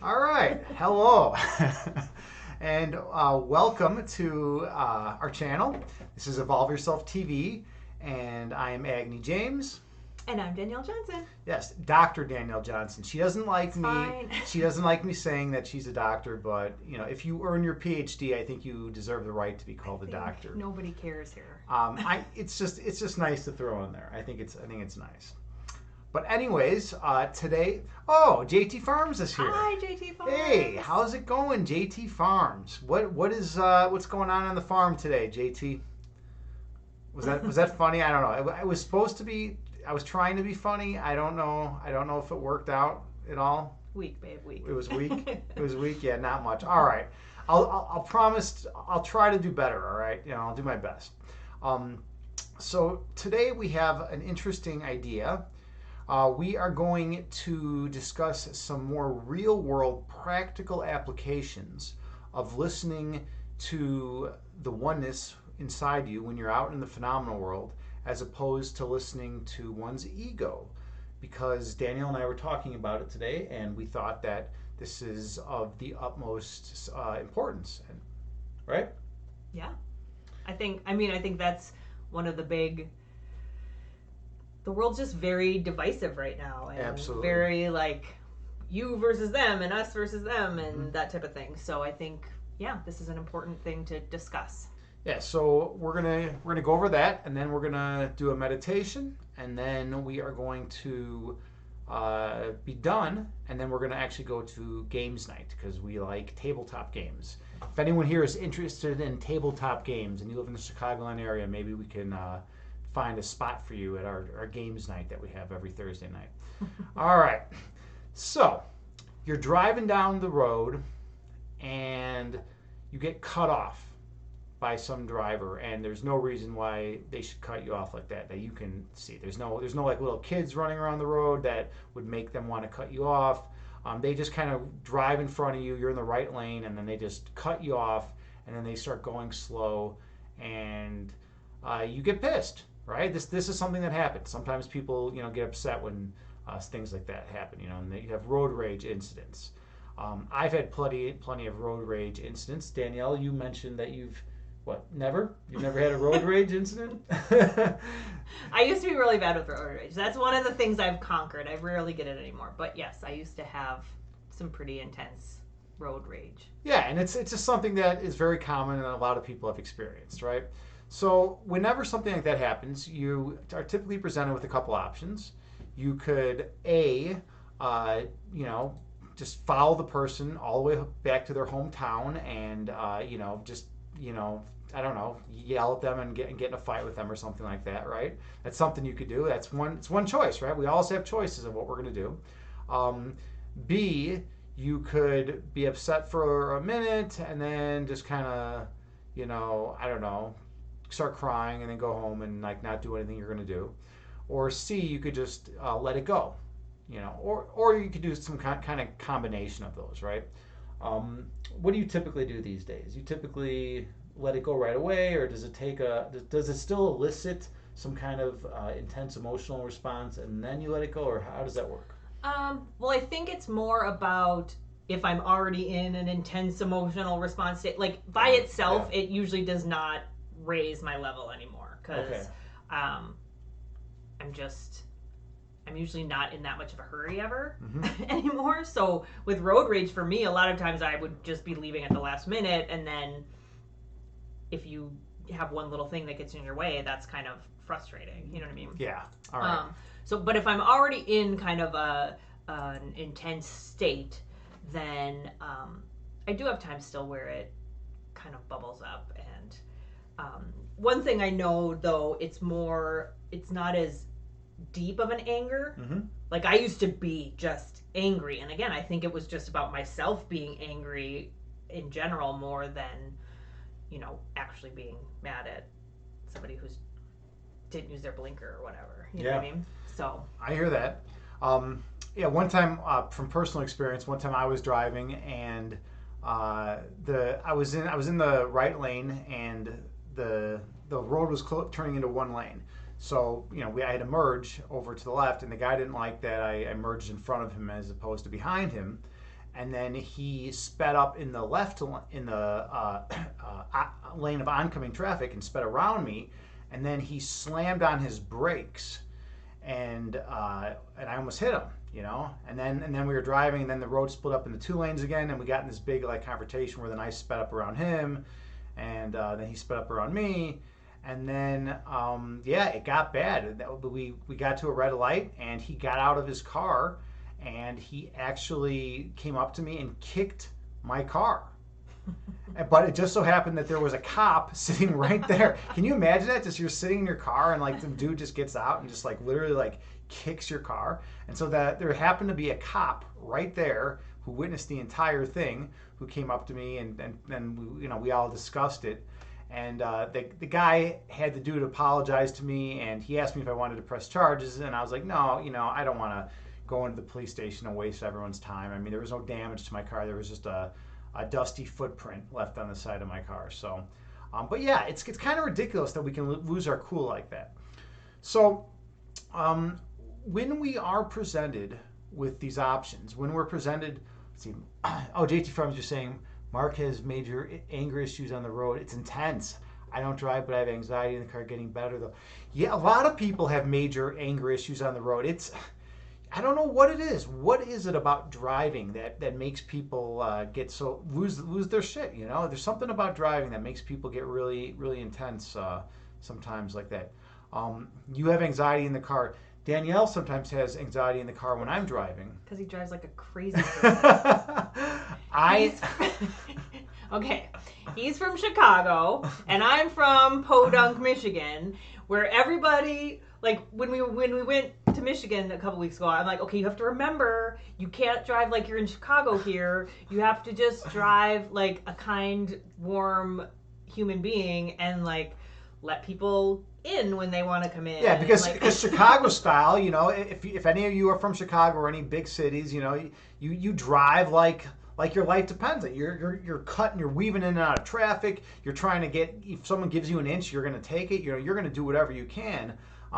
All right. Hello. And welcome to our channel. This is Evolve Yourself TV, and I am Agni James. And I'm Danielle Johnson. Yes, Dr. Danielle Johnson. She doesn't like It's me. fine. She doesn't like me saying that she's a doctor, but if you earn your PhD, I think you deserve the right to be called a doctor. Nobody cares here. It's just nice to throw in there. I think it's nice. But anyways, today, JT Farms is here. Hi, JT Farms. Hey, how's it going, JT Farms? What's going on the farm today, JT? Was that funny? I don't know. I was supposed to be. I was trying to be funny. I don't know. I don't know if it worked out at all. Weak, babe, weak. It was weak. It was weak. Yeah, not much. All right. I'll promise. I'll try to do better. All right. I'll do my best. So today we have an interesting idea. We are going to discuss some more real-world practical applications of listening to the oneness inside you when you're out in the phenomenal world, as opposed to listening to one's ego. Because Danielle and I were talking about it today, and we thought that this is of the utmost importance. Right? Yeah. I think that's one of the big... The world's just very divisive right now. And Absolutely. very like you versus them and us versus them and that type of thing. So I think, this is an important thing to discuss. Yeah, so we're gonna go over that, and then we're gonna do a meditation, and then we are going to be done, and then we're gonna actually go to games night because we like tabletop games. If anyone here is interested in tabletop games and you live in the Chicagoland area, maybe we can find a spot for you at our games night that we have every Thursday night. All right, so you're driving down the road and you get cut off by some driver, and there's no reason why they should cut you off like that you can see. There's no like little kids running around the road that would make them want to cut you off. They just kind of drive in front of you. You're in the right lane, and then they just cut you off, and then they start going slow, and you get pissed, right? This is something that happens. Sometimes people get upset when things like that happen, and you have road rage incidents. I've had plenty of road rage incidents. Danielle, you mentioned that you've never? You've never had a road rage incident? I used to be really bad with road rage. That's one of the things I've conquered. I rarely get it anymore. But yes, I used to have some pretty intense road rage. Yeah, and it's just something that is very common and a lot of people have experienced, right? So whenever something like that happens, you are typically presented with a couple options. You could just follow the person all the way back to their hometown and I don't know, yell at them and get in a fight with them or something like that, right? That's something you could do. It's one choice, right? We always have choices of what we're going to do. B, you could be upset for a minute and then just kind of, I don't know, start crying and then go home and not do anything you're going to do. Or C, you could just let it go, or you could do some kind of combination of those, right? What do you typically do these days? You typically let it go right away, or does it still elicit some kind of intense emotional response and then you let it go, or how does that work? Well, I think it's more about if I'm already in an intense emotional response state. Like by itself, it usually does not raise my level anymore because I'm usually not in that much of a hurry ever anymore. So with road rage, for me, a lot of times I would just be leaving at the last minute, and then if you have one little thing that gets in your way, that's kind of frustrating. You know what I mean? Yeah. All right. But if I'm already in kind of an intense state, then I do have times still where it kind of bubbles up. And one thing I know, though, it's not as deep of an anger. Like I used to be just angry, and again, I think it was just about myself being angry in general more than actually being mad at somebody who didn't use their blinker or whatever. You know what I mean? So I hear that. One time from personal experience, one time I was driving and I was in the right lane, and the road was turning into one lane. So, I had to merge over to the left, and the guy didn't like that I merged in front of him as opposed to behind him. and then he sped up in the lane of oncoming traffic and sped around me, and then he slammed on his brakes, and I almost hit him, and then we were driving, and then the road split up into two lanes again, and we got in this big like confrontation where then I sped up around him, and then he sped up around me, and then yeah, it got bad. We got to a red light, and he got out of his car, and he actually came up to me and kicked my car. But it just so happened that there was a cop sitting right there. Can you imagine that? Just you're sitting in your car and like some dude just gets out and just like literally like kicks your car. And so that there happened to be a cop right there who witnessed the entire thing, who came up to me, and we all discussed it. And the guy had the dude apologize to me, and he asked me if I wanted to press charges, and I was like, no, I don't want to go into the police station and waste everyone's time. I mean, there was no damage to my car. There was just a dusty footprint left on the side of my car. So, but yeah, it's kind of ridiculous that we can lose our cool like that. So, when we are presented with these options, when we're presented, let's see, JT Farms just saying, Mark has major anger issues on the road. It's intense. I don't drive, but I have anxiety in the car. Getting better though. Yeah, a lot of people have major anger issues on the road. I don't know what it is. What is it about driving that makes people lose their shit? There's something about driving that makes people get really, really intense sometimes like that. You have anxiety in the car. Danielle sometimes has anxiety in the car when I'm driving. Because he drives like a crazy person. Okay, he's from Chicago, and I'm from Podunk, Michigan, where everybody, like, when we went to Michigan a couple weeks ago, I'm like, okay, you have to remember, you can't drive like you're in Chicago here. You have to just drive like a kind, warm human being, and like let people in when they want to come in. Yeah, because Chicago style, if any of you are from Chicago or any big cities, you drive like your life depends on it. You're cutting, you're weaving in and out of traffic. You're trying to get, if someone gives you an inch, you're going to take it. You're going to do whatever you can.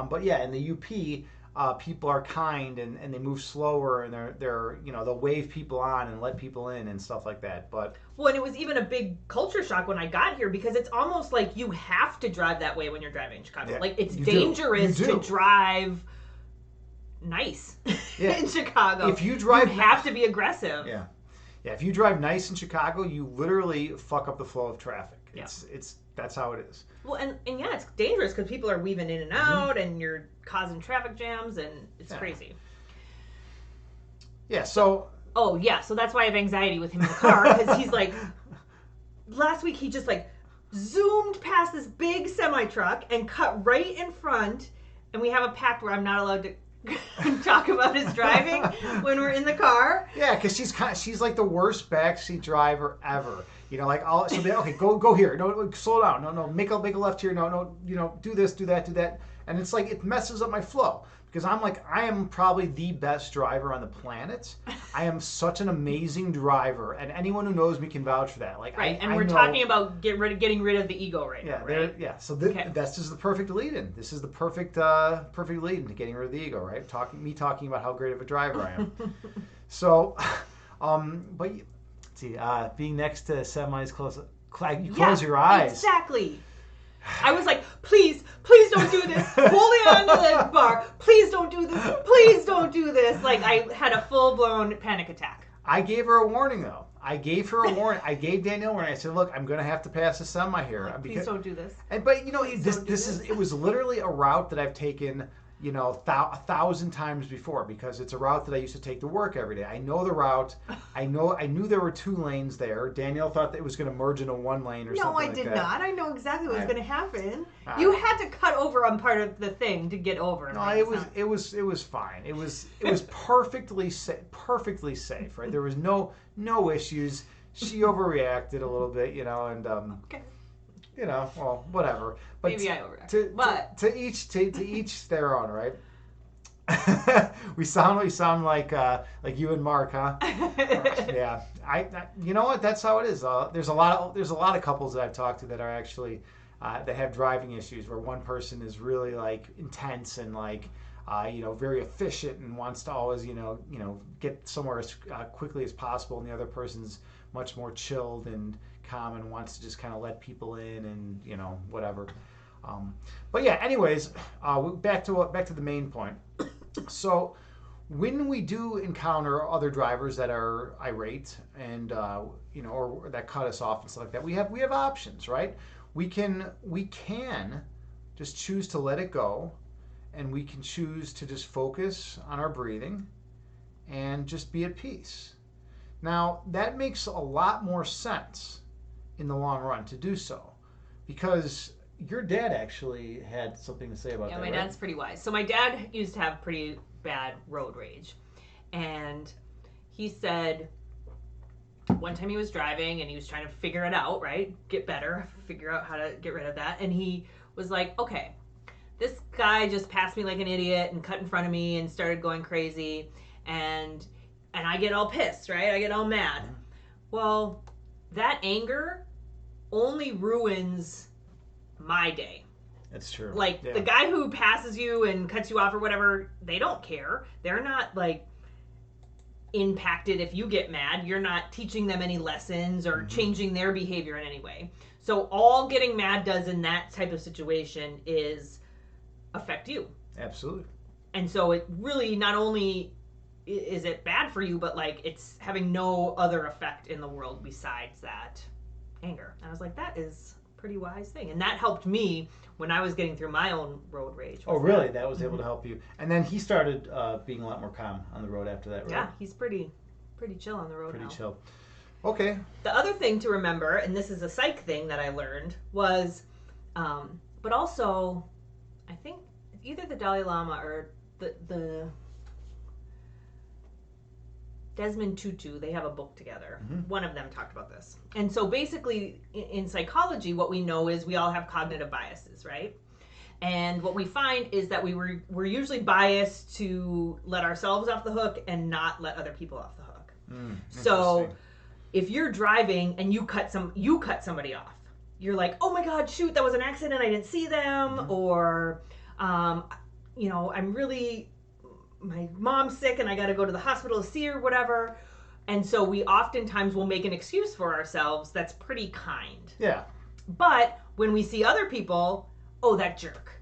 But yeah, in the UP, people are kind and they move slower, and they're they'll wave people on and let people in and stuff like that. But and it was even a big culture shock when I got here, because it's almost like you have to drive that way when you're driving in Chicago. Yeah, like it's dangerous to drive nice in Chicago. If you drive, you have to be aggressive. Yeah. Yeah, if you drive nice in Chicago, you literally fuck up the flow of traffic. Yeah. That's how it is. Well, and yeah, it's dangerous because people are weaving in and out, and you're causing traffic jams, and it's crazy. Yeah, so... Oh, yeah, so that's why I have anxiety with him in the car, because he's like... Last week, he just, like, zoomed past this big semi-truck and cut right in front, and we have a pact where I'm not allowed to talk about his driving when we're in the car. Yeah, because she's like the worst backseat driver ever. Okay, go here. No, slow down. No, make a left here. No, do this, do that, and it's like it messes up my flow, because I am probably the best driver on the planet. I am such an amazing driver, and anyone who knows me can vouch for that. Like, right, and we're talking about getting rid of the ego right now, right? Yeah. So this is the perfect lead-in. This is the perfect lead-in to getting rid of the ego, right? Talking about how great of a driver I am. So, but see, being next to semis close, you close your eyes. Exactly. I was like, please don't do this. Holding on to the bar. Please don't do this. Please don't do this. Like, I had a full-blown panic attack. I gave her a warning, though. I gave Danielle a warning. I said, look, I'm going to have to pass a semi here. Please don't do this. But, it was literally a route that I've taken, 1,000 times before, because it's a route that I used to take to work every day. I know the route. I knew there were two lanes there. Danielle thought that it was going to merge into one lane or something like that. No, I did not. I know exactly what was going to happen. You had to cut over on part of the thing to get over. No, it was fine. It was perfectly safe, right? There was no issues. She overreacted a little bit, and okay. Well, whatever. But maybe I overreacted. To each their own, right? we sound like you and Mark, huh? Yeah. You know what? That's how it is. There's a lot of couples that I've talked to that are actually that have driving issues, where one person is really like intense and like very efficient and wants to always, get somewhere as quickly as possible, and the other person's much more chilled and calm and wants to just kind of let people in and whatever. Um, but yeah, anyways, back to the main point. So when we do encounter other drivers that are irate and or that cut us off and stuff like that, we have options, right? We can just choose to let it go, and we can choose to just focus on our breathing and just be at peace. Now, that makes a lot more sense in the long run to do so, because your dad actually had something to say about Yeah, that, my right? dad's pretty wise. So my dad used to have pretty bad road rage. And he said one time he was driving and he was trying to figure it out, right? Get better, figure out how to get rid of that. And he was like, okay, this guy just passed me like an idiot and cut in front of me and started going crazy. And I get all pissed, right? I get all mad. Well, that anger only ruins my day. That's true. Like, Yeah. the guy who passes you and cuts you off or whatever, they don't care. They're not, like, impacted if you get mad. You're not teaching them any lessons or changing their behavior in any way. So all getting mad does in that type of situation is affect you. Absolutely. And so it really not only is it bad for you, but like it's having no other effect in the world besides that anger. And I was like, that is a pretty wise thing. And that helped me when I was getting through my own road rage. Oh, really? That was able to help you. And then he started being a lot more calm on the road after that, right? Yeah, he's pretty chill on the road Pretty now. chill. Okay. The other thing to remember, and this is a psych thing that I learned, was, but also, I think either the Dalai Lama or the Desmond Tutu, they have a book together. One of them talked about this. And so basically, in psychology, what we know is we all have cognitive biases, right? And what we find is that we're usually biased to let ourselves off the hook and not let other people off the hook. So if you're driving and you cut somebody off, you're like, oh my God, shoot, that was an accident, I didn't see them, or I'm really, my mom's sick and I got to go to the hospital to see her, whatever. And so we oftentimes will make an excuse for ourselves that's pretty kind. Yeah. But when we see other people, oh, that jerk.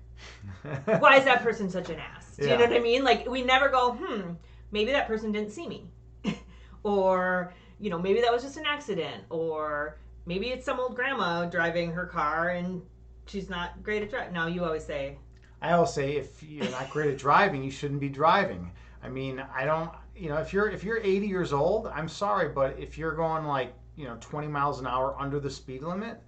Why is that person such an ass? Do you know what I mean? Like, we never go, maybe that person didn't see me. Or, maybe that was just an accident. Or maybe it's some old grandma driving her car and she's not great at driving. Now, you always say, I always say, if you're not great at driving, you shouldn't be driving. I mean, I don't, if you're 80 years old, I'm sorry, but if you're going like, 20 miles an hour under the speed limit,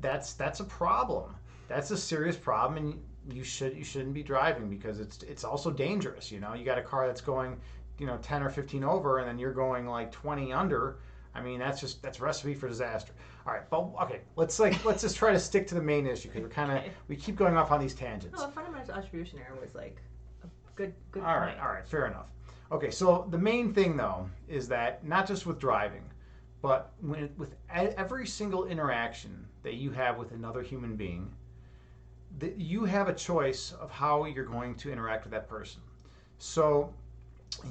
that's a problem. That's a serious problem, and you shouldn't be driving, because it's also dangerous. You got a car that's going, 10 or 15 over, and then you're going like 20 under. I mean, that's a recipe for disaster. All right, but okay, let's just try to stick to the main issue, because we keep going off on these tangents. no, a fundamental attribution error was like a good All point. right, fair enough. Okay, so the main thing though is that not just with driving, but with every single interaction that you have with another human being, that you have a choice of how you're going to interact with that person. So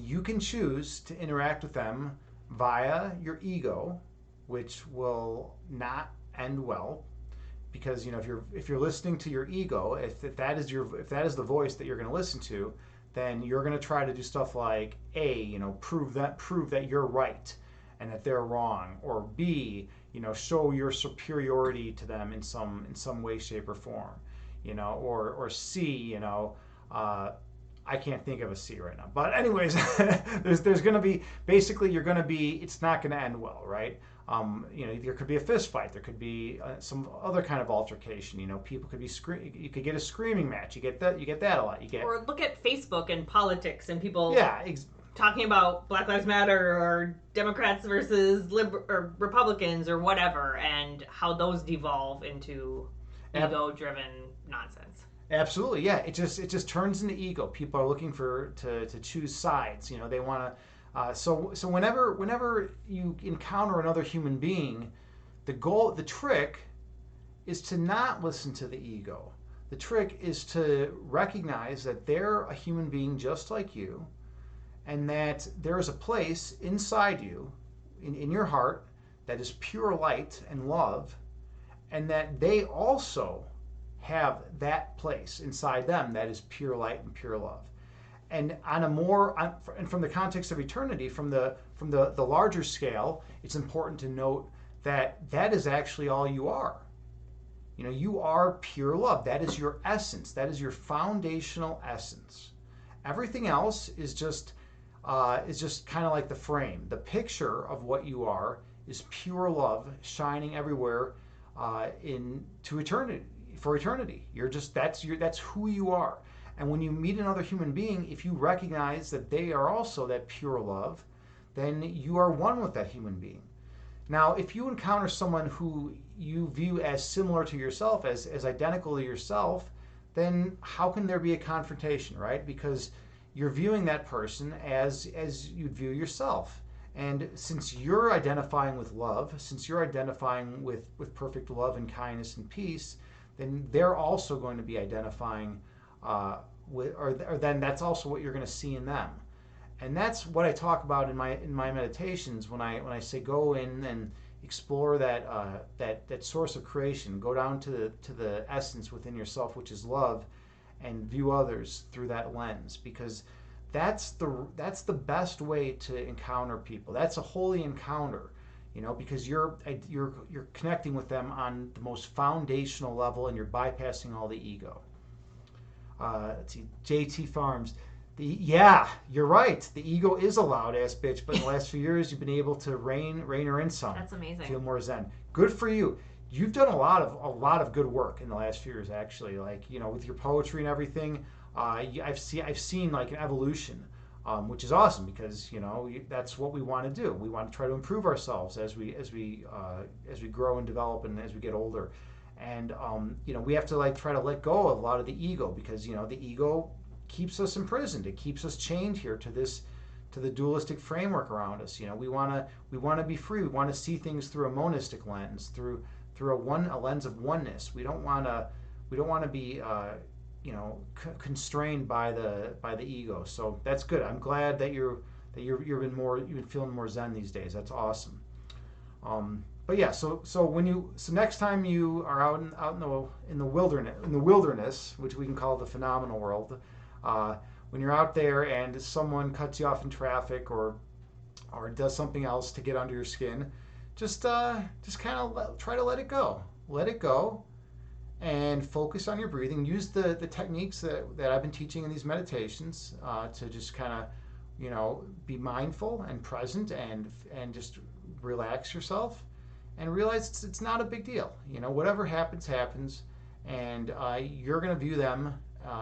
you can choose to interact with them via your ego, which will not end well, because if you're listening to your ego, if that is the voice that you're going to listen to, then you're going to try to do stuff like A, prove that you're right and that they're wrong, or B, show your superiority to them in some way, shape, or form, or C, I can't think of a C right now. But anyways, there's going to be, basically you're going to be, it's not going to end well, right? There could be a fist fight. There could be some other kind of altercation. People could be you could get a screaming match. You get that a lot. Or look at Facebook and politics and people talking about Black Lives Matter or Democrats versus or Republicans or whatever, and how those devolve into ego-driven nonsense. Absolutely, yeah. It just turns into ego. People are looking to choose sides. They want to. So whenever you encounter another human being, the trick is to not listen to the ego. The trick is to recognize that they're a human being just like you, and that there is a place inside you, in your heart, that is pure light and love, and that they also have that place inside them that is pure light and pure love. And on a more, and from the context of eternity, from the larger scale, it's important to note that that is actually all you are. You know, you are pure love. That is your essence. That is your foundational essence. Everything else is just kind of like the frame. The picture of what you are is pure love shining everywhere into eternity, for eternity. That's who you are. And when you meet another human being, if you recognize that they are also that pure love, then you are one with that human being. Now, if you encounter someone who you view as similar to yourself, as identical to yourself, then how can there be a confrontation, right? Because you're viewing that person as you'd view yourself. And since you're identifying with love, since you're identifying with perfect love and kindness and peace, then they're also going to be identifying or then that's also what you're going to see in them. And that's what I talk about in my meditations when I say go in and explore that source of creation, go down to the essence within yourself, which is love, and view others through that lens, because that's the best way to encounter people. That's a holy encounter, because you're connecting with them on the most foundational level, and you're bypassing all the ego. Let's see, JT Farms. Yeah, you're right. The ego is a loud ass bitch, but in the last few years, you've been able to rein her in some. That's amazing. Feel more zen. Good for you. You've done a lot of good work in the last few years, actually. Like, with your poetry and everything, I've seen like an evolution, which is awesome, because that's what we want to do. We want to try to improve ourselves as we grow and develop and as we get older. And we have to try to let go of a lot of the ego, because the ego keeps us imprisoned. It keeps us chained here to the dualistic framework around us. We want to be free. We want to see things through a monistic lens, through a lens of oneness. We don't want to be constrained by the ego. So that's good. I'm glad that you've been feeling more zen these days. That's awesome. But yeah, so next time you are out in the wilderness, which we can call the phenomenal world, when you're out there and someone cuts you off in traffic or does something else to get under your skin, just kind of try to let it go, and focus on your breathing. Use the techniques that I've been teaching in these meditations to just kind of be mindful and present and just relax yourself. And realize it's not a big deal. Whatever happens, and you're going to view them.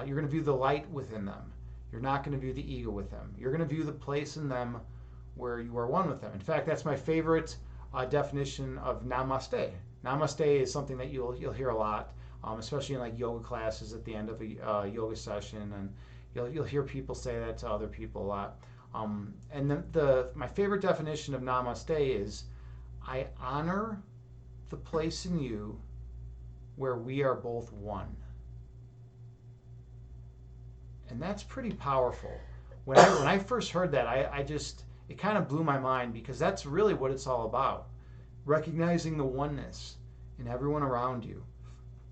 You're going to view the light within them. You're not going to view the ego with them. You're going to view the place in them where you are one with them. In fact, that's my favorite definition of namaste. Namaste is something that you'll hear a lot, especially in yoga classes at the end of a yoga session, and you'll hear people say that to other people a lot. And my favorite definition of namaste is, I honor the place in you where we are both one. And that's pretty powerful. When I first heard that, it kind of blew my mind, because that's really what it's all about. Recognizing the oneness in everyone around you.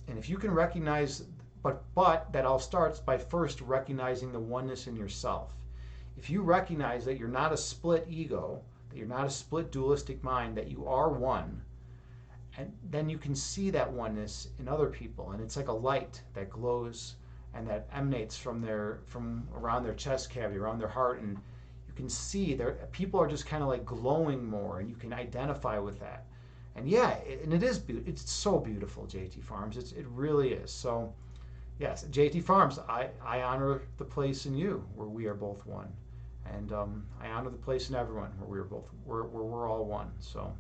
And if you can recognize, but that all starts by first recognizing the oneness in yourself. If you recognize that you're not a split ego, that you're not a split dualistic mind, that you are one, and then you can see that oneness in other people, and it's like a light that glows and that emanates from around their chest cavity, around their heart, and you can see people are just kind of glowing more, and you can identify with that. And yeah, it's so beautiful, JT Farms. It really is. So yes, JT Farms, I honor the place in you where we are both one. And I honor the place in everyone where we're all one. So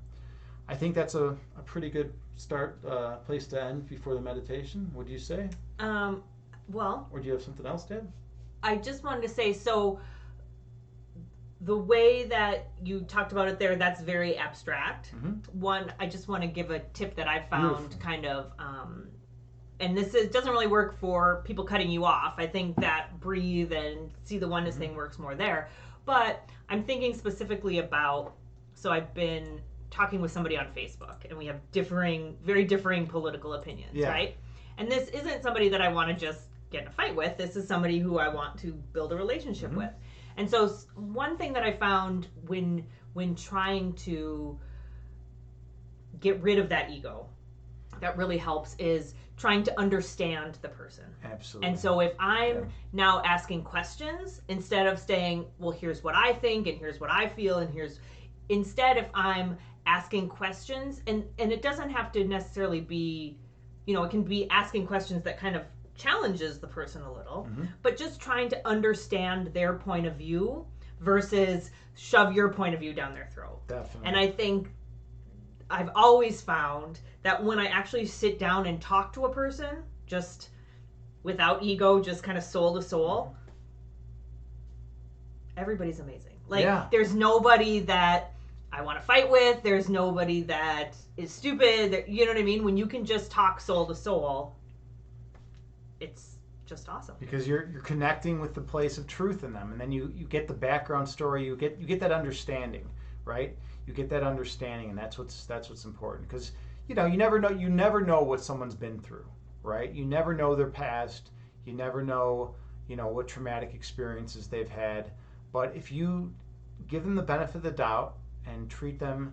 I think that's a pretty good place to end before the meditation. Would you say? Well. Or do you have something else, Deb? I just wanted to say, so the way that you talked about it there, that's very abstract. Mm-hmm. One, I just want to give a tip that I found kind of and doesn't really work for people cutting you off. I think that breathe and see the oneness thing works more there. But I'm thinking specifically about, so I've been talking with somebody on Facebook, and we have very differing political opinions, right? And this isn't somebody that I want to just get in a fight with. This is somebody who I want to build a relationship with. And so one thing that I found when trying to get rid of that ego that really helps is trying to understand the person. Absolutely. And so if I'm now asking questions, instead of saying, well, here's what I think and here's what I feel and instead if I'm asking questions, and it doesn't have to necessarily be, it can be asking questions that kind of challenges the person a little, but just trying to understand their point of view versus shove your point of view down their throat. Definitely. And I think I've always found that when I actually sit down and talk to a person, just without ego, just kind of soul to soul, everybody's amazing. Like, there's nobody that I want to fight with. There's nobody that is stupid. You know what I mean? When you can just talk soul to soul, it's just awesome. Because you're connecting with the place of truth in them, and then you get the background story. You get that understanding, right? You get that understanding, and that's what's important. Because you never know what someone's been through, right? You never know their past. You never know what traumatic experiences they've had. But if you give them the benefit of the doubt and treat them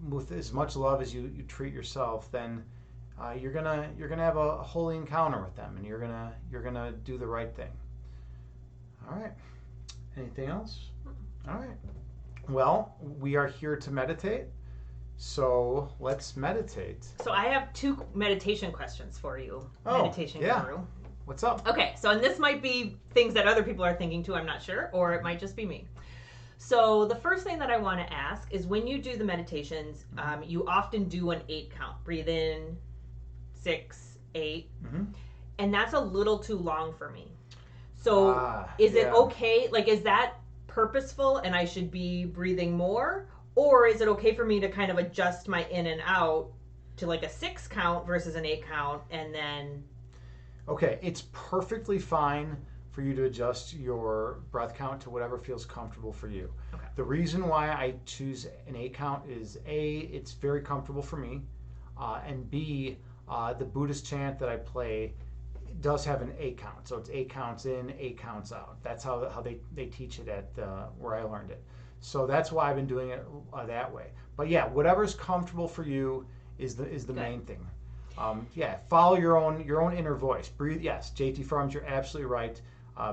with as much love as you treat yourself, then you're gonna have a holy encounter with them, and you're gonna do the right thing. All right. Anything else? All right. Well, we are here to meditate, so let's meditate. So I have 2 meditation questions for you. Meditation guru. What's up? Okay, so and this might be things that other people are thinking too, I'm not sure, or it might just be me. So the first thing that I want to ask is, when you do the meditations, you often do an 8 count. Breathe in, 6, 8, and that's a little too long for me. So is it okay? Like, is that purposeful and I should be breathing more? Or is it okay for me to kind of adjust my in and out to like a 6 count versus an 8 count, and then... Okay, it's perfectly fine for you to adjust your breath count to whatever feels comfortable for you. Okay. The reason why I choose an 8 count is A, it's very comfortable for me, and B, the Buddhist chant that I play does have an 8 count. So it's 8 counts in, 8 counts out. That's how they teach it at where I learned it. So that's why I've been doing it that way. But yeah, whatever's comfortable for you is the main thing. Follow your own inner voice. Breathe. Yes, JT Farms, you're absolutely right.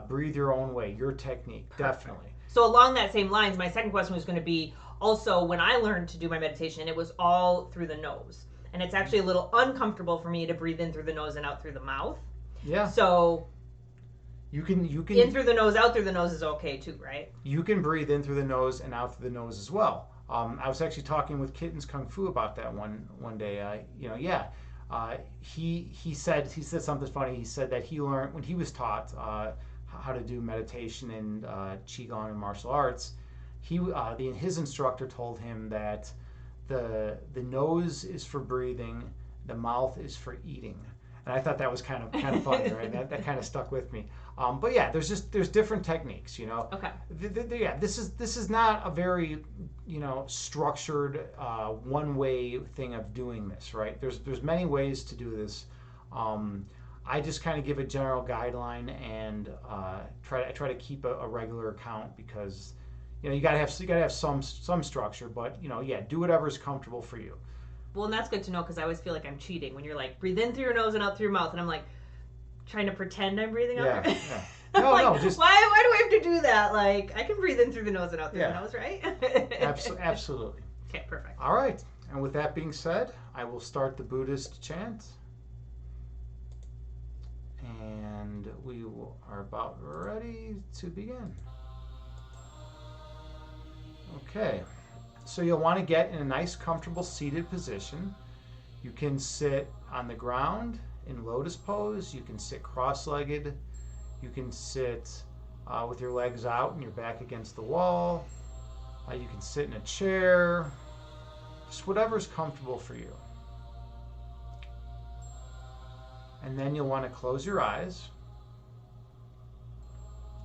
Breathe your own way, your technique. Perfect. Definitely. So along that same lines, my second question was going to be, also, when I learned to do my meditation, it was all through the nose. And it's actually a little uncomfortable for me to breathe in through the nose and out through the mouth. Yeah. So you can in through the nose, out through the nose is okay too, right? You can breathe in through the nose and out through the nose as well. I was actually talking with Kitten's Kung Fu about that one day. He said something funny. He said that he learned when he was taught how to do meditation and qigong and martial arts. His instructor told him that the nose is for breathing, the mouth is for eating. And I thought that was kind of funny, right? That kind of stuck with me. But yeah, there's different techniques, Okay. This is not a very structured one way thing of doing this, right? There's many ways to do this. I just kind of give a general guideline and try to keep a regular account, because you gotta have some structure, but do whatever's comfortable for you. Well, and that's good to know, because I always feel like I'm cheating when you're like, breathe in through your nose and out through your mouth, and I'm like trying to pretend I'm breathing out through. Yeah. No, just why do I have to do that? Like, I can breathe in through the nose and out through the nose, right? Absolutely. Okay, perfect. All right, and with that being said, I will start the Buddhist chant, and we are about ready to begin. Okay. So you'll want to get in a nice, comfortable seated position. You can sit on the ground in lotus pose. You can sit cross-legged. You can sit with your legs out and your back against the wall. You can sit in a chair. Just whatever's comfortable for you. And then you'll want to close your eyes.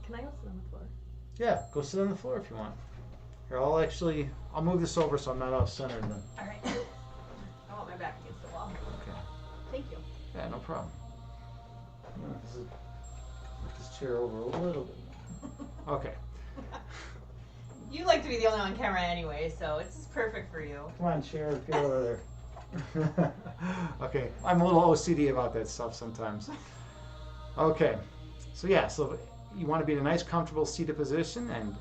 Can I go sit on the floor? Yeah, go sit on the floor if you want. Here, I'll move this over so I'm not off center then. All right. I want my back against the wall. Okay. Thank you. Yeah, no problem. Move this chair over a little bit more. Okay. You like to be the only one on camera anyway, so it's just perfect for you. Come on, chair, get over there. Okay, I'm a little OCD about that stuff sometimes. Okay, so yeah, so you want to be in a nice, comfortable seated position and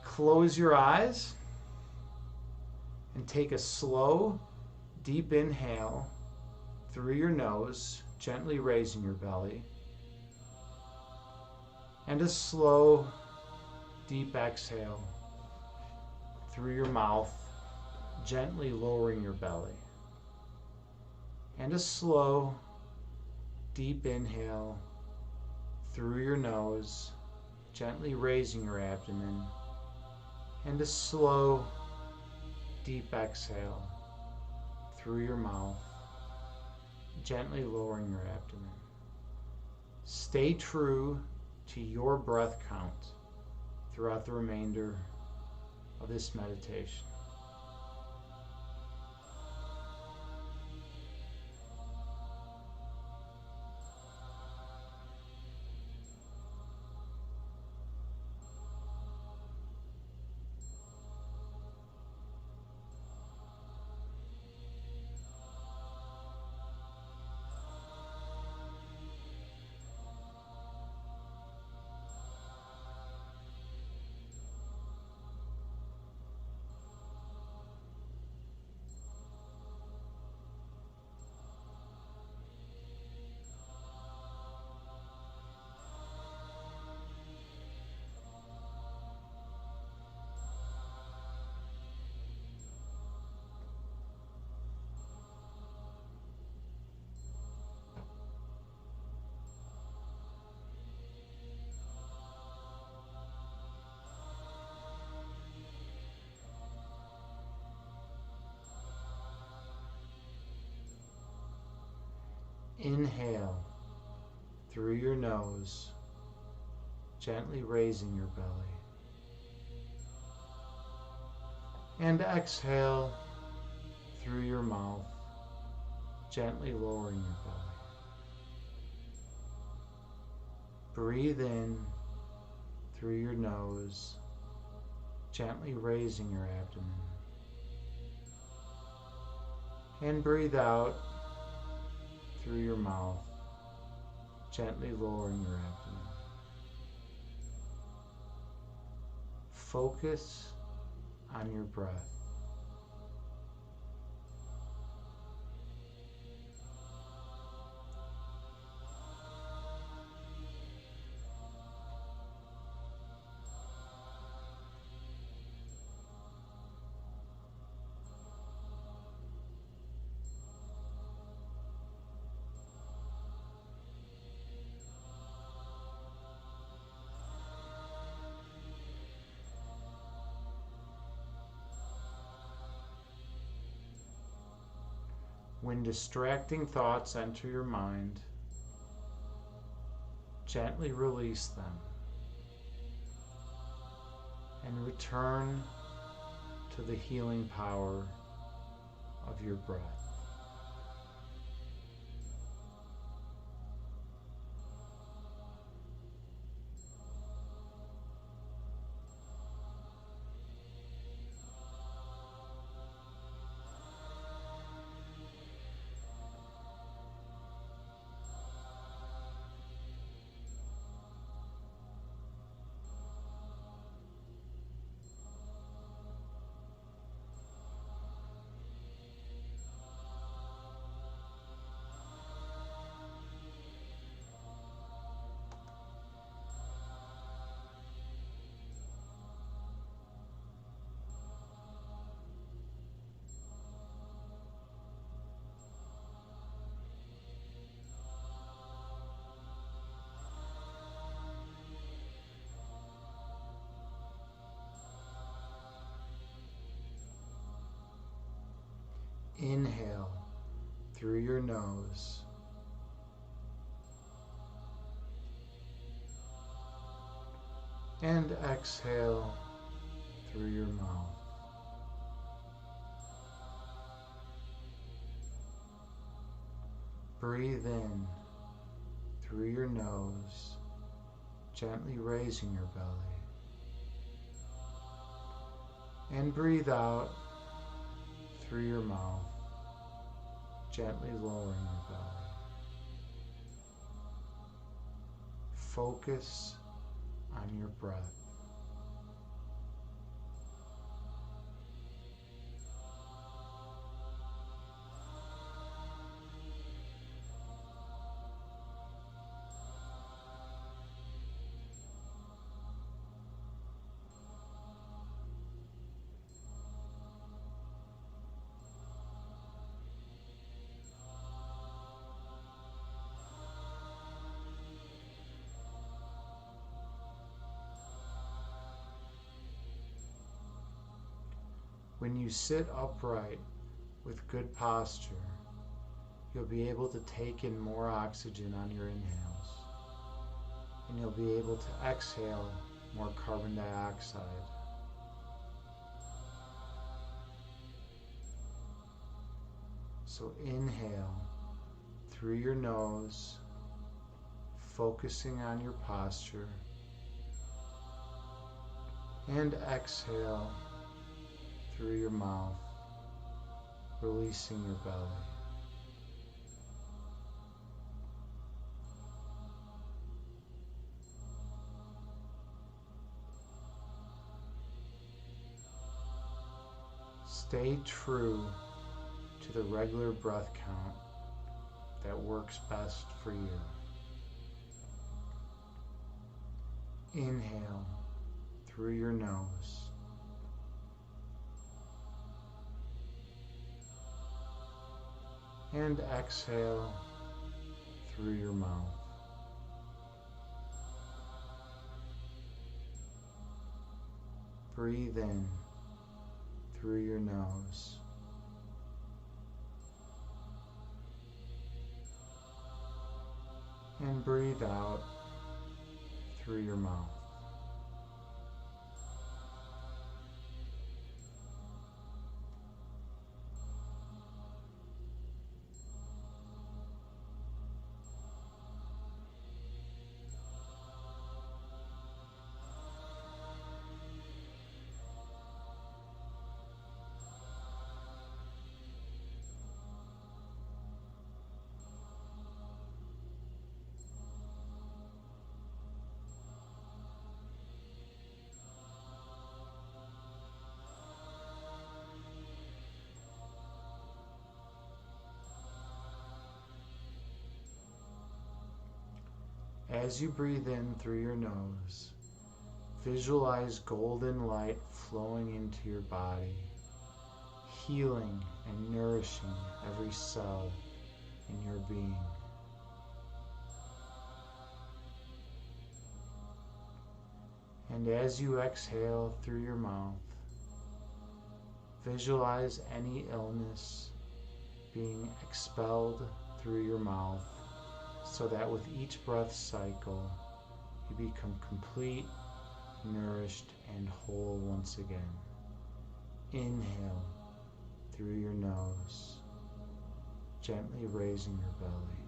close your eyes and take a slow, deep inhale through your nose, gently raising your belly, and a slow, deep exhale through your mouth, gently lowering your belly. And a slow, deep inhale through your nose, gently raising your abdomen. And a slow, deep exhale through your mouth, gently lowering your abdomen. Stay true to your breath count throughout the remainder of this meditation. Inhale through your nose, gently raising your belly. And exhale through your mouth, gently lowering your belly. Breathe in through your nose, gently raising your abdomen. And breathe out through your mouth, gently lowering your abdomen. Focus on your breath. When distracting thoughts enter your mind, gently release them and return to the healing power of your breath. Inhale through your nose, And exhale through your mouth. Breathe in through your nose, gently raising your belly. And breathe out through your mouth, gently lowering your belly. Focus on your breath. When you sit upright with good posture, you'll be able to take in more oxygen on your inhales, and you'll be able to exhale more carbon dioxide. So inhale through your nose, focusing on your posture, and exhale through your mouth, releasing your belly. Stay true to the regular breath count that works best for you. Inhale through your nose. And exhale through your mouth. Breathe in through your nose. And breathe out through your mouth. As you breathe in through your nose, visualize golden light flowing into your body, healing and nourishing every cell in your being. And as you exhale through your mouth, visualize any illness being expelled through your mouth, so that with each breath cycle, you become complete, nourished, and whole once again. Inhale through your nose, gently raising your belly.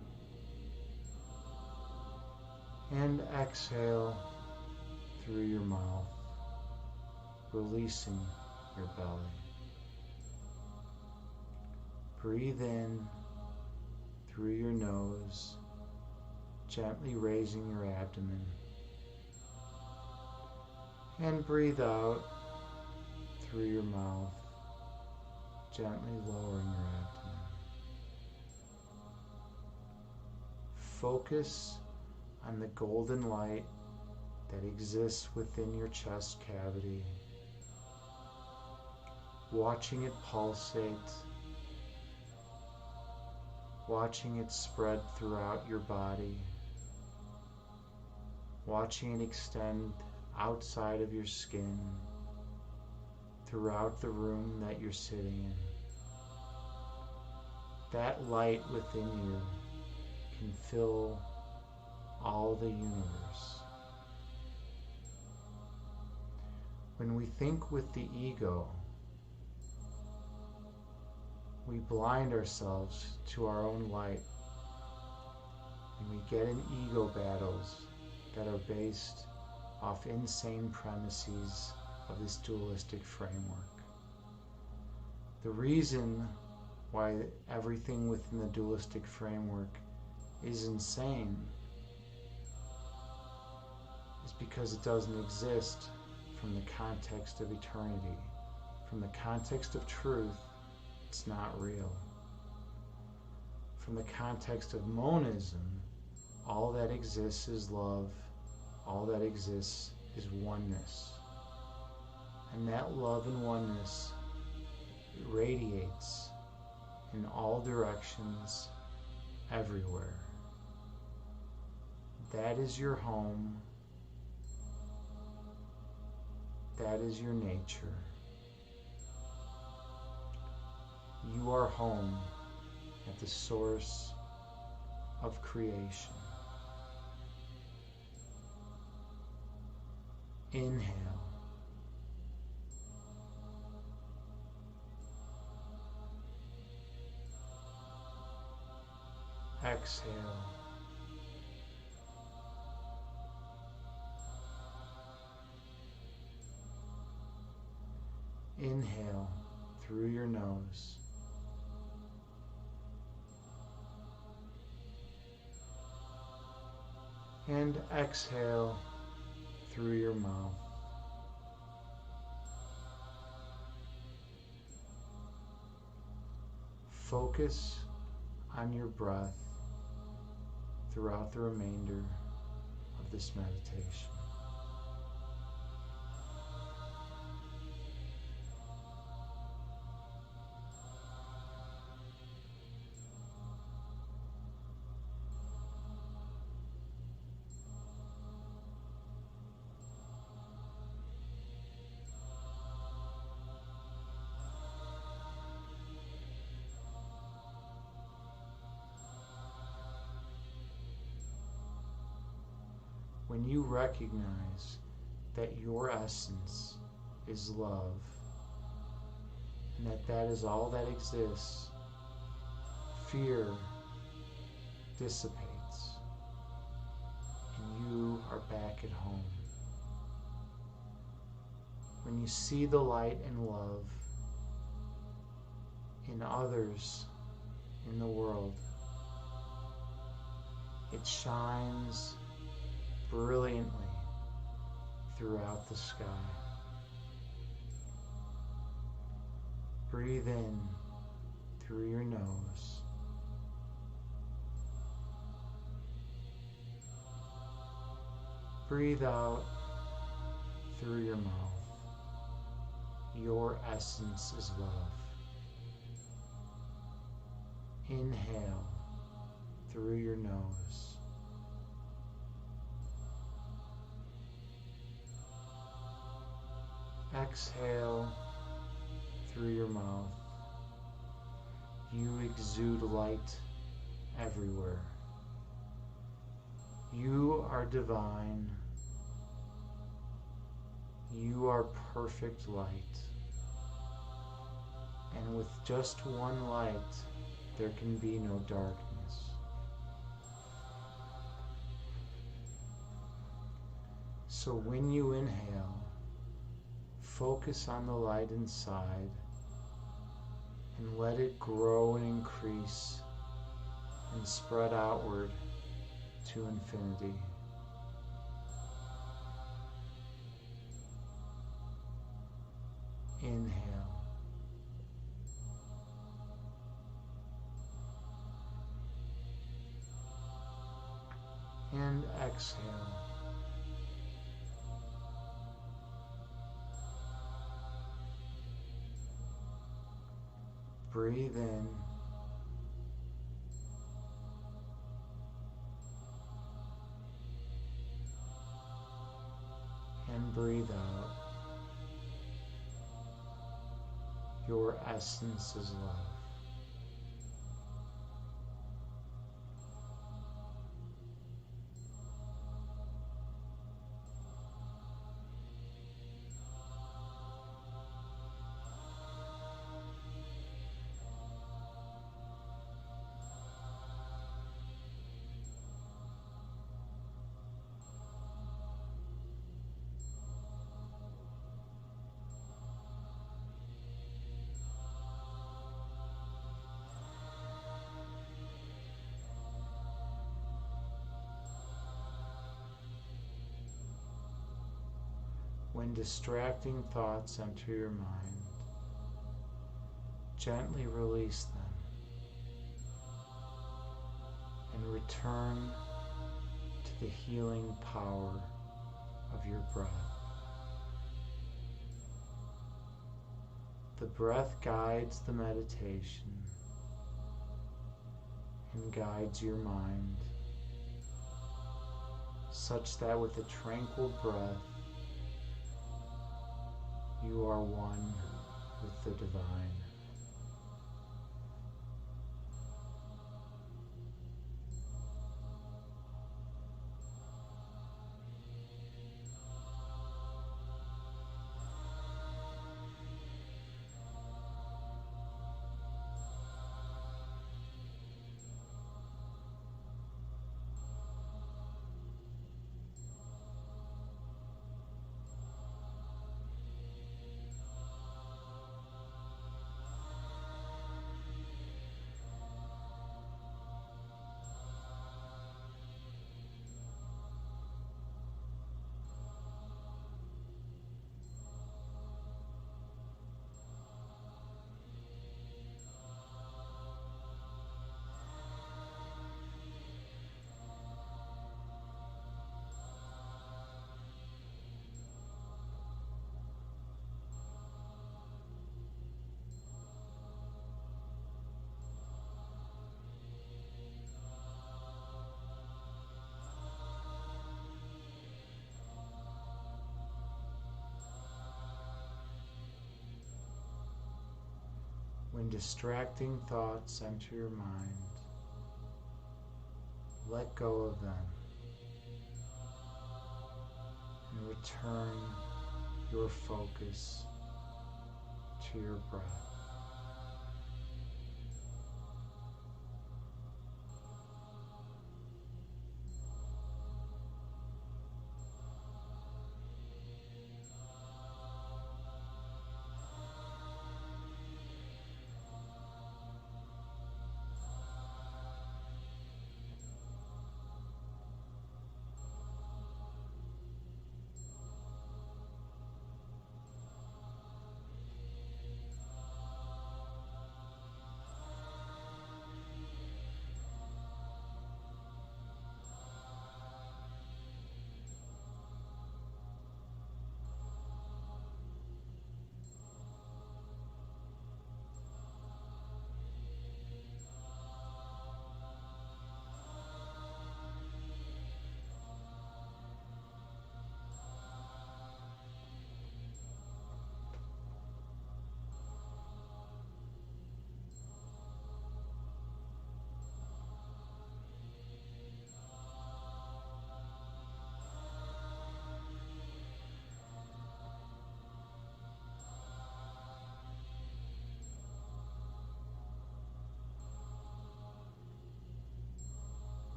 And exhale through your mouth, releasing your belly. Breathe in through your nose, gently raising your abdomen. And breathe out through your mouth, gently lowering your abdomen. Focus on the golden light that exists within your chest cavity, watching it pulsate, watching it spread throughout your body, watching it extend outside of your skin, throughout the room that you're sitting in. That light within you can fill all the universe. When we think with the ego, we blind ourselves to our own light, and we get in ego battles that are based off insane premises of this dualistic framework. The reason why everything within the dualistic framework is insane is because it doesn't exist from the context of eternity. From the context of truth, it's not real. From the context of monism, all that exists is love, all that exists is oneness. And that love and oneness radiates in all directions, everywhere. That is your home. That is your nature. You are home at the source of creation. Inhale. Exhale. Inhale through your nose. And exhale through your mouth. Focus on your breath throughout the remainder of this meditation. When you recognize that your essence is love, and that is all that exists, fear dissipates, and you are back at home. When you see the light and love in others in the world, it shines brilliantly throughout the sky. Breathe in through your nose. Breathe out through your mouth. Your essence is love. Inhale through your nose. Exhale through your mouth. You exude light everywhere. You are divine. You are perfect light. And with just one light, there can be no darkness. So when you inhale, focus on the light inside and let it grow and increase and spread outward to infinity. Inhale. And exhale. Breathe in. And breathe out. Your essence is love. When distracting thoughts enter your mind, gently release them and return to the healing power of your breath. The breath guides the meditation and guides your mind, such that with a tranquil breath, you are one with the divine. When distracting thoughts enter your mind, let go of them and return your focus to your breath.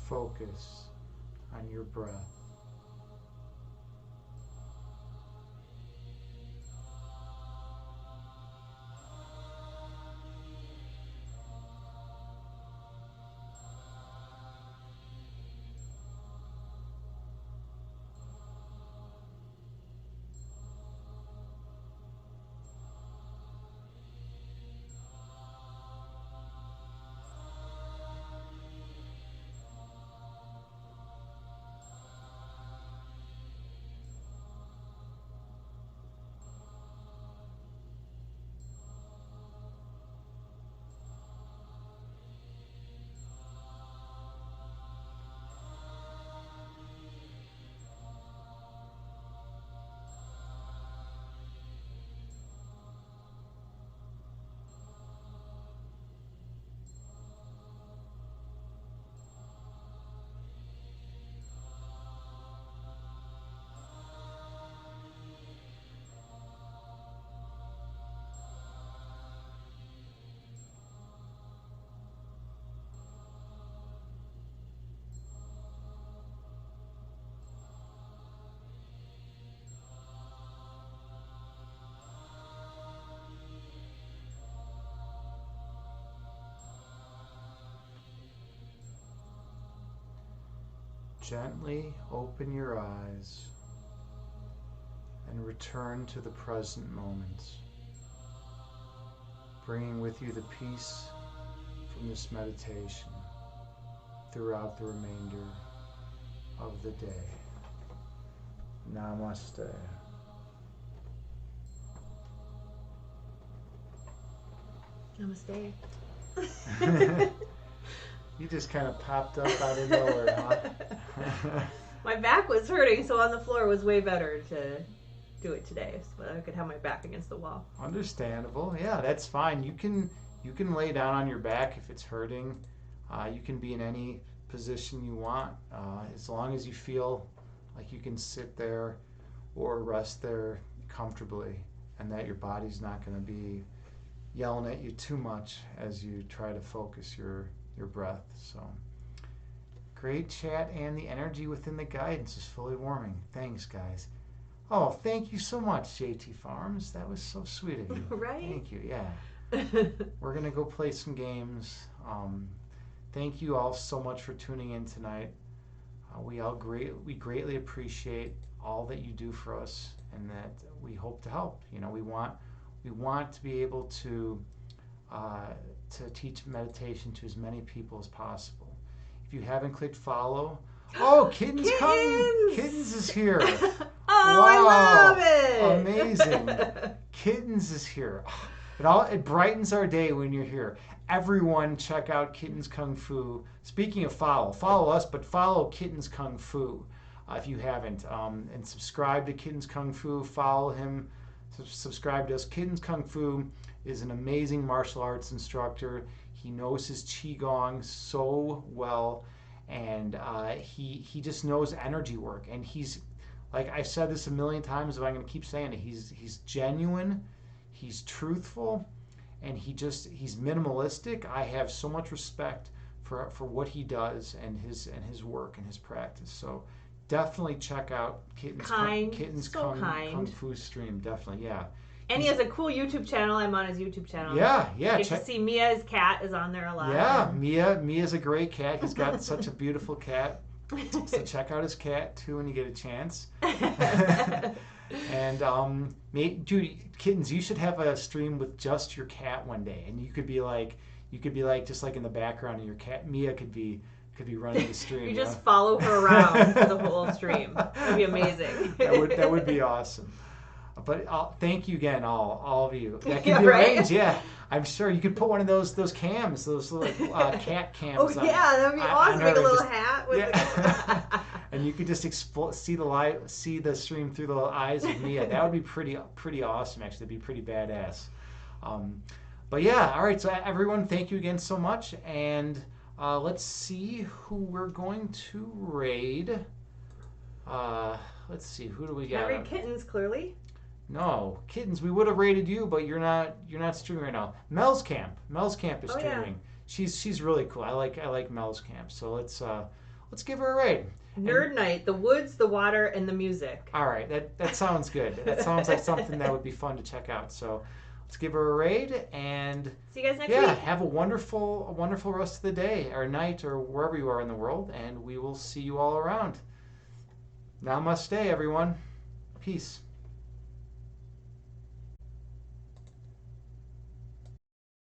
Focus on your breath. Gently open your eyes and return to the present moment, bringing with you the peace from this meditation throughout the remainder of the day. Namaste. Namaste. You just kind of popped up out of nowhere, huh? My back was hurting, so on the floor was way better to do it today, so I could have my back against the wall. Understandable. Yeah, that's fine. You can lay down on your back if it's hurting. You can be in any position you want, as long as you feel like you can sit there or rest there comfortably, and that your body's not going to be yelling at you too much as you try to focus your breath. So great chat, and the energy within the guidance is fully warming. Thanks, guys. Oh, thank you so much, JT Farms. That was so sweet of you. Right? Thank you. Yeah. We're going to go play some games. Thank you all so much for tuning in tonight. We greatly appreciate all that you do for us, and that we hope to help. You know, we want to be able to teach meditation to as many people as possible. If you haven't clicked follow, Kittens is here. Oh, wow. I love it. Amazing. Kittens is here. It brightens our day when you're here. Everyone check out Kittens Kung Fu. Speaking of follow us, but follow Kittens Kung Fu if you haven't. And subscribe to Kittens Kung Fu. Follow him. Subscribe to us. Kittens Kung Fu is an amazing martial arts instructor. He knows his Qigong so well, and he just knows energy work. And he's, like I've said this a million times, but I'm going to keep saying it. He's genuine, he's truthful, and he's minimalistic. I have so much respect for what he does and his work and his practice. So definitely check out Kittens Kung Fu stream. Definitely, yeah. And he has a cool YouTube channel. I'm on his YouTube channel. Yeah. You get to see Mia's cat is on there a lot. Yeah, Mia's a great cat. He's got such a beautiful cat. So check out his cat too when you get a chance. And dude, Kittens, you should have a stream with just your cat one day, and you could be like just like in the background, and your cat Mia could be running the stream. You just follow her around for the whole stream. That'd be amazing. That would be awesome. But thank you again, all of you. That can be right? arranged. Yeah, I'm sure you could put one of those cams, those little cat cams. Oh yeah, that'd be awesome. Make a little hat with. Yeah. And you could just see the stream through the eyes of Mia. That would be pretty awesome. Actually, that'd be pretty badass. But yeah, all right. So everyone, thank you again so much, and let's see who we're going to raid. Let's see, who do we got? Can I raid Kittens, clearly? No, Kittens, we would have rated you, but you're not streaming right now. Mel's Camp is streaming. Yeah. She's really cool. I like Mel's Camp. So let's give her a raid. Nerd Night, the woods, the water, and the music. All right, that sounds good. That sounds like something that would be fun to check out. So let's give her a raid, and see you guys next week. Yeah, have a wonderful rest of the day or night or wherever you are in the world, and we will see you all around. Namaste, everyone. Peace.